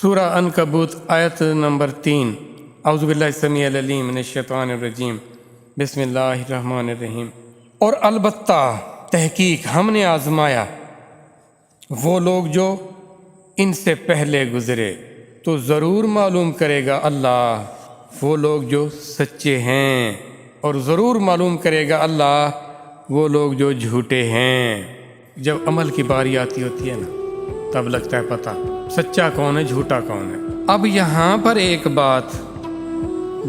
سورہ عنکبوت آیت نمبر 3 اعوذ باللہ السمیع العلیم من الشیطان الرجیم بسم اللہ الرحمن الرحیم۔ اور البتہ تحقیق ہم نے آزمایا وہ لوگ جو ان سے پہلے گزرے، تو ضرور معلوم کرے گا اللہ وہ لوگ جو سچے ہیں، اور ضرور معلوم کرے گا اللہ وہ لوگ جو جھوٹے ہیں۔ جب عمل کی باری آتی ہوتی ہے نا، تب لگتا ہے پتہ سچا کون ہے جھوٹا کون ہے۔ اب یہاں پر ایک بات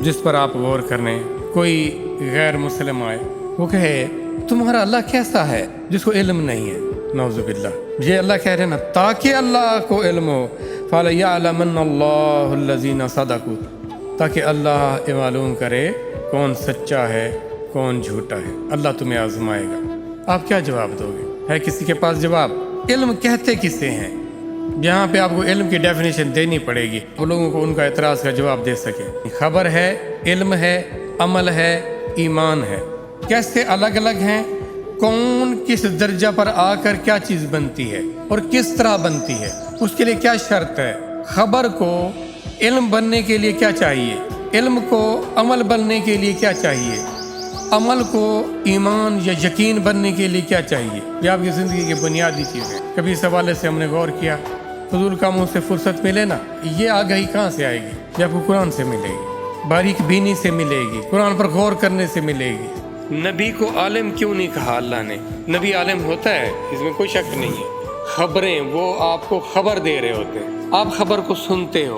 جس پر آپ غور کریں، کوئی غیر مسلم آئے وہ کہے تمہارا اللہ کیسا ہے، جس کو علم نہیں ہے، نعوذ باللہ۔ یہ اللہ کہہ رہے ہیں نا، تاکہ اللہ کو علم ہو، فَلَيَعْلَمَنَّ اللَّهُ الَّذِينَ صَدَقُوا، تاکہ اللہ معلوم کرے کون سچا ہے کون جھوٹا ہے۔ اللہ تمہیں آزمائے گا۔ آپ کیا جواب دو گے؟ ہے کسی کے پاس جواب؟ علم کہتے کسے ہیں؟ یہاں پہ آپ کو علم کی ڈیفینیشن دینی پڑے گی، وہ لوگوں کو ان کا اعتراض کا جواب دے سکے۔ خبر ہے، علم ہے، عمل ہے، ایمان ہے۔ کیسے الگ الگ ہیں؟ کون کس درجہ پر آ کر کیا چیز بنتی ہے اور کس طرح بنتی ہے، اس کے لیے کیا شرط ہے؟ خبر کو علم بننے کے لیے کیا چاہیے؟ علم کو عمل بننے کے لیے کیا چاہیے؟ عمل کو ایمان یا یقین بننے کے لیے کیا چاہیے؟ یہ آپ کی زندگی کی بنیادی چیزیں۔ کبھی اس حوالے سے ہم نے غور کیا، فضول کاموں سے فرصت ملے نا، یہ آگاہی کہاں سے آئے گی؟ یہ آپ کو قرآن سے ملے گی، باریک بینی سے ملے گی، قرآن پر غور کرنے سے ملے گی۔ نبی کو عالم کیوں نہیں کہا اللہ نے؟ نبی عالم ہوتا ہے، اس میں کوئی شک نہیں ہے۔ خبریں وہ آپ کو خبر دے رہے ہوتے ہیں، آپ خبر کو سنتے ہو،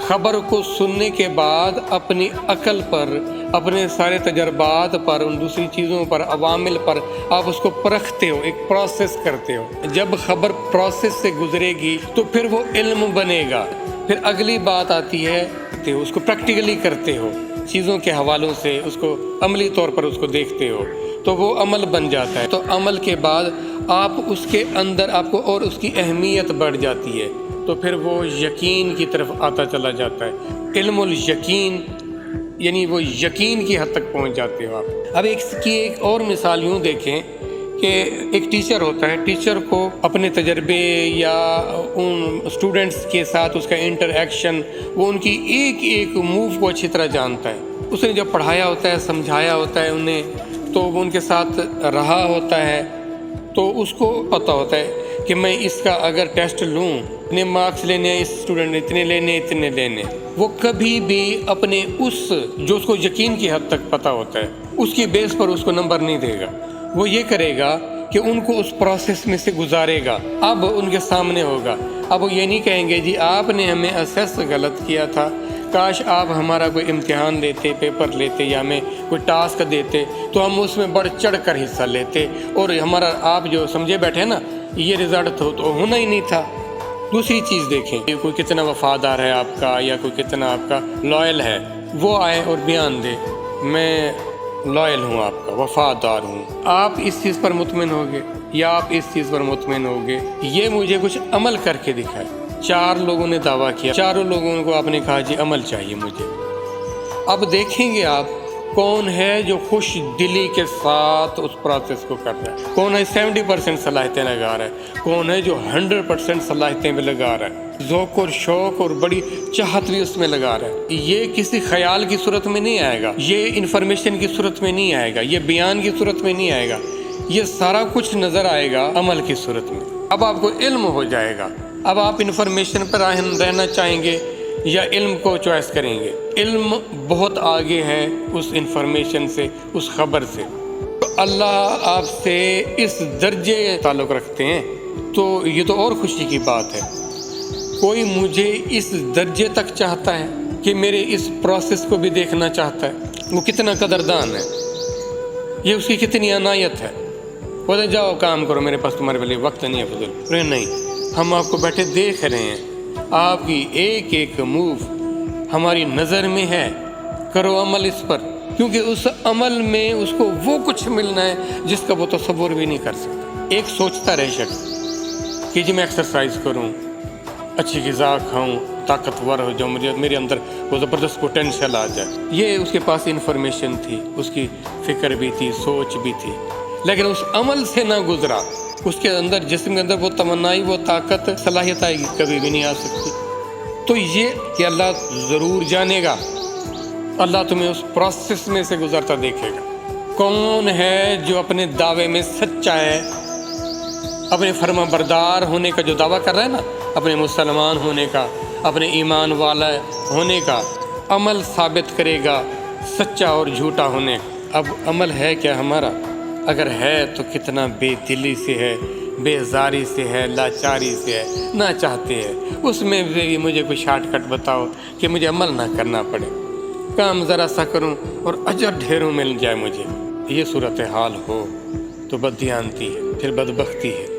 خبر کو سننے کے بعد اپنی عقل پر، اپنے سارے تجربات پر، ان دوسری چیزوں پر، عوامل پر آپ اس کو پرکھتے ہو، ایک پروسیس کرتے ہو۔ جب خبر پروسیس سے گزرے گی تو پھر وہ علم بنے گا۔ پھر اگلی بات آتی ہے، اس کو پریکٹیکلی کرتے ہو، چیزوں کے حوالوں سے اس کو عملی طور پر اس کو دیکھتے ہو، تو وہ عمل بن جاتا ہے۔ تو عمل کے بعد آپ اس کے اندر آپ کو اور اس کی اہمیت بڑھ جاتی ہے، تو پھر وہ یقین کی طرف آتا چلا جاتا ہے۔ علم الیقین، یعنی وہ یقین کی حد تک پہنچ جاتے ہو آپ۔ اب ایک اور مثال یوں دیکھیں کہ ایک ٹیچر ہوتا ہے، ٹیچر کو اپنے تجربے یا ان اسٹوڈنٹس کے ساتھ اس کا انٹر ایکشن، وہ ان کی ایک ایک موو کو اچھی طرح جانتا ہے۔ اس نے جب پڑھایا ہوتا ہے، سمجھایا ہوتا ہے انہیں، تو وہ ان کے ساتھ رہا ہوتا ہے، تو اس کو پتہ ہوتا ہے کہ میں اس کا اگر ٹیسٹ لوں، اتنے مارکس لینے ہیں، اس اسٹوڈنٹ نے اتنے لینے، وہ کبھی بھی اپنے اس جو اس کو یقین کی حد تک پتہ ہوتا ہے اس کی بیس پر اس کو نمبر نہیں دے گا۔ وہ یہ کرے گا کہ ان کو اس پروسیس میں سے گزارے گا۔ اب ان کے سامنے ہوگا، اب وہ یہ نہیں کہیں گے جی آپ نے ہمیں اسیس غلط کیا تھا، کاش آپ ہمارا کوئی امتحان لیتے، پیپر لیتے، یا ہمیں کوئی ٹاسک دیتے تو ہم اس میں بڑھ چڑھ کر حصہ لیتے، اور ہمارا آپ جو سمجھے بیٹھے نا یہ رزلٹ تو ہونا ہی نہیں تھا۔ دوسری چیز دیکھیں، کوئی کتنا وفادار ہے آپ کا، یا کوئی کتنا آپ کا لائل ہے، وہ آئے اور بیان دے میں لائل ہوں، آپ کا وفادار ہوں، آپ اس چیز پر مطمئن ہوگے یا آپ اس چیز پر مطمئن ہوگے؟ یہ مجھے کچھ عمل کر کے دکھائے۔ 4 لوگوں نے دعویٰ کیا، 4 لوگوں کو آپ نے کہا جی عمل چاہیے مجھے۔ اب دیکھیں گے آپ کون ہے جو خوش دلی کے ساتھ اس پروسیس کو کر رہا ہے، کون ہے 70% صلاحیتیں لگا رہا ہے، کون ہے جو 100% صلاحیتیں بھی لگا رہا ہے، ذوق اور شوق اور بڑی چاہت بھی اس میں لگا رہا ہے۔ یہ کسی خیال کی صورت میں نہیں آئے گا، یہ انفارمیشن کی صورت میں نہیں آئے گا، یہ بیان کی صورت میں نہیں آئے گا، یہ سارا کچھ نظر آئے گا عمل کی صورت میں۔ اب آپ کو علم ہو جائے گا، اب آپ انفارمیشن پر رہنا چاہیں گے یا علم کو چوائس کریں گے؟ علم بہت آگے ہے اس انفارمیشن سے، اس خبر سے۔ تو اللہ آپ سے اس درجے تعلق رکھتے ہیں، تو یہ تو اور خوشی کی بات ہے۔ کوئی مجھے اس درجے تک چاہتا ہے کہ میرے اس پروسیس کو بھی دیکھنا چاہتا ہے، وہ کتنا قدردان ہے، یہ اس کی کتنی عنایت ہے۔ بولے جاؤ کام کرو، میرے پاس تمہارے لیے وقت نہیں ہے فضول۔ نہیں، ہم آپ کو بیٹھے دیکھ رہے ہیں، آپ کی ایک ایک موو ہماری نظر میں ہے، کرو عمل اس پر، کیونکہ اس عمل میں اس کو وہ کچھ ملنا ہے جس کا وہ تصور بھی نہیں کر سکتا۔ ایک سوچتا رہے شخص کہ جی میں ایکسرسائز کروں، اچھی غذا کھاؤں، طاقتور ہو جو میرے اندر وہ زبردست پوٹینشیل آ جائے، یہ اس کے پاس انفارمیشن تھی، اس کی فکر بھی تھی، سوچ بھی تھی، لیکن اس عمل سے نہ گزرا، اس کے اندر جسم کے اندر وہ تمنائی، وہ طاقت، صلاحیت آئے گی؟ کبھی بھی نہیں آ سکتی۔ تو یہ کہ اللہ ضرور جانے گا، اللہ تمہیں اس پروسیس میں سے گزرتا دیکھے گا۔ کون ہے جو اپنے دعوے میں سچا ہے، اپنے فرما بردار ہونے کا جو دعویٰ کر رہا ہے نا، اپنے مسلمان ہونے کا، اپنے ایمان والا ہونے کا، عمل ثابت کرے گا سچا اور جھوٹا ہونے کا۔ اب عمل ہے کیا ہمارا؟ اگر ہے تو کتنا بے دلی سے ہے، بیزاری سے ہے، لاچاری سے ہے، نہ چاہتے ہے۔ اس میں بھی مجھے کوئی شارٹ کٹ بتاؤ کہ مجھے عمل نہ کرنا پڑے، کام ذرا سا کروں اور اجر ڈھیروں مل جائے مجھے۔ یہ صورتحال ہو تو بددیانتی ہے، پھر بدبختی ہے۔